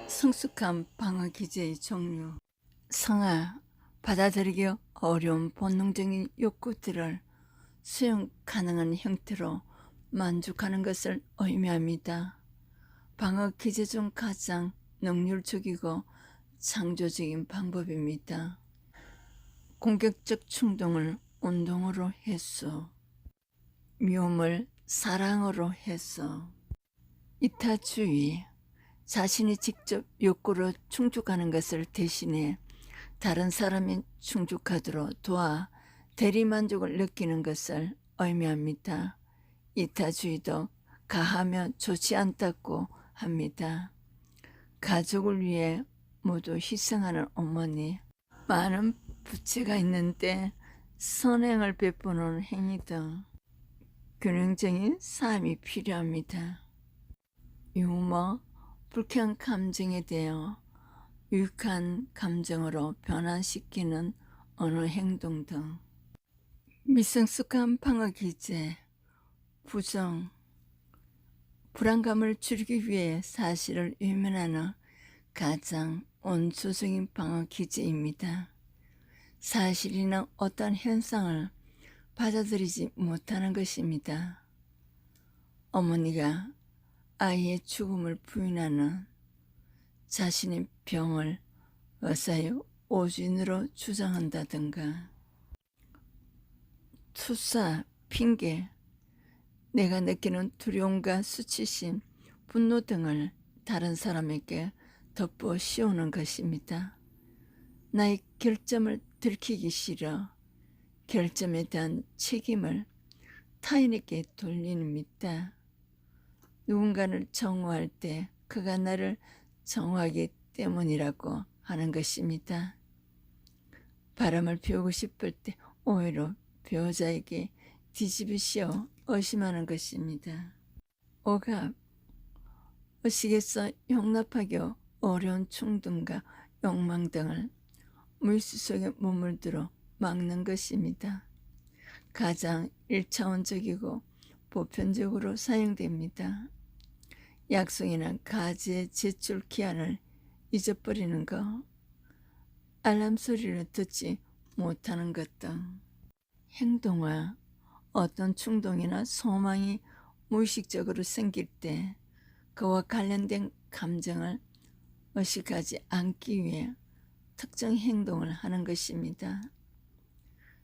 성숙한 방어 기제의 종류. 성아, 받아들이기 어려운 본능적인 욕구들을 수용 가능한 형태로 만족하는 것을 의미합니다. 방어 기제 중 가장 능률적이고 창조적인 방법입니다. 공격적 충동을 운동으로 해소, 미움을 사랑으로 해소, 이타주의, 자신이 직접 욕구로 충족하는 것을 대신해 다른 사람이 충족하도록 도와 대리만족을 느끼는 것을 의미합니다. 이타주의도 가하며 좋지 않다고 합니다. 가족을 위해 모두 희생하는 어머니, 많은 부채가 있는데 선행을 베푸는 행위 등 균형적인 삶이 필요합니다. 유머, 불쾌한 감정에 대해 유익한 감정으로 변환시키는 언어 행동 등 미성숙한 방어 기제, 부정, 불안감을 줄이기 위해 사실을 외면하는 가장 원초적인 방어 기제입니다. 사실이나 어떤 현상을 받아들이지 못하는 것입니다. 어머니가 아이의 죽음을 부인하는, 자신의 병을 의사의 오진으로 주장한다든가, 투사, 핑계, 내가 느끼는 두려움과 수치심, 분노 등을 다른 사람에게 덮어 씌우는 것입니다. 나의 결점을 들키기 싫어 결점에 대한 책임을 타인에게 돌립니다. 누군가를 정오할 때 그가 나를 정오하기 때문이라고 하는 것입니다. 바람을 피우고 싶을 때 오히려 배우자에게 뒤집으시어 의심하는 것입니다. 억압, 의식에서 용납하기 어려운 충동과 욕망 등을 물수 속에 머물도록 막는 것입니다. 가장 1차원적이고 보편적으로 사용됩니다. 약속이나 가지의 제출 기한을 잊어버리는 것, 알람 소리를 듣지 못하는 것 등 행동화, 어떤 충동이나 소망이 무의식적으로 생길 때 그와 관련된 감정을 의식하지 않기 위해 특정 행동을 하는 것입니다.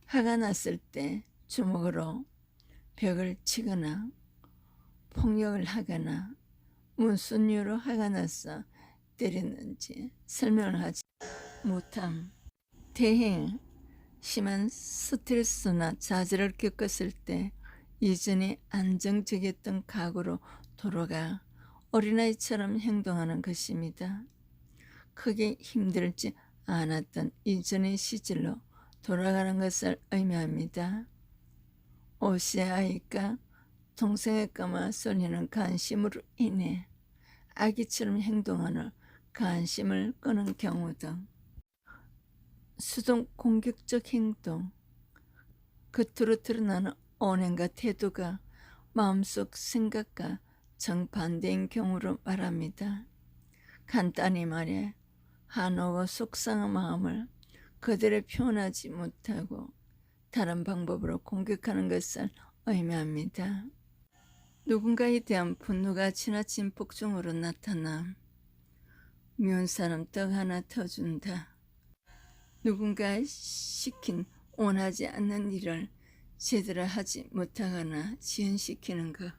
화가 났을 때 주먹으로 벽을 치거나 폭력을 하거나 무슨 이유로 화가 나서 때렸는지 설명을 하지 못함. 대행, 심한 스트레스나 좌절을 겪었을 때 이전에 안정적이었던 각오로 돌아가 어린아이처럼 행동하는 것입니다. 크게 힘들지 않았던 이전의 시절로 돌아가는 것을 의미합니다. 옷의 아이가 동생의 까마 쏠리는 관심으로 인해 아기처럼 행동하는 관심을 끄는 경우 등 수동 공격적 행동, 겉으로 드러나는 언행과 태도가 마음속 생각과 정반대인 경우로 말합니다. 간단히 말해 한옥의 속상한 마음을 그대로 표현하지 못하고 다른 방법으로 공격하는 것을 의미합니다. 누군가에 대한 분노가 지나친 복종으로 나타남. 미운 사람 떡 하나 터준다. 누군가 시킨 원하지 않는 일을 제대로 하지 못하거나 지연시키는 것.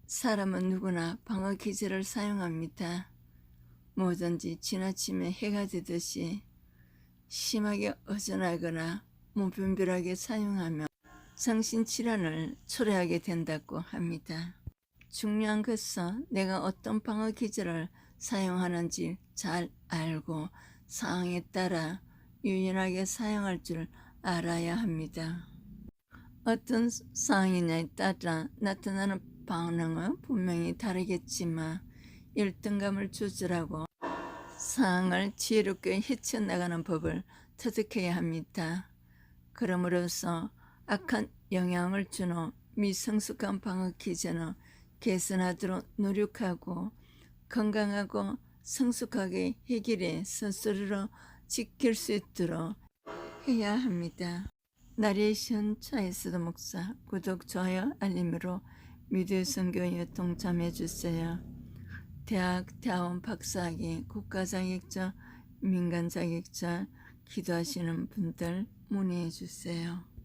사람은 누구나 방어 기제를 사용합니다. 뭐든지 지나치면 해가 되듯이 심하게 의존하거나 무분별하게 사용하며 정신질환을 초래하게 된다고 합니다. 중요한 것은 내가 어떤 방어 기제를 사용하는지 잘 알고 상황에 따라 유연하게 사용할 줄 알아야 합니다. 어떤 상황이냐에 따라 나타나는 반응은 분명히 다르겠지만 열등감을 조절하고 상황을 지혜롭게 헤쳐나가는 법을 터득해야 합니다. 그럼으로써 악한 영향을 주는 미성숙한 방어 기제는 개선하도록 노력하고 건강하고 성숙하게 해결해 스스로 지킬 수 있도록 해야 합니다. 나레이션 차이스도 목사 구독, 좋아요, 알림으로 미디어 선교에 동참해 주세요. 대학, 대학원 박사학위, 국가자격증, 민간자격증 기도하시는 분들 문의해 주세요.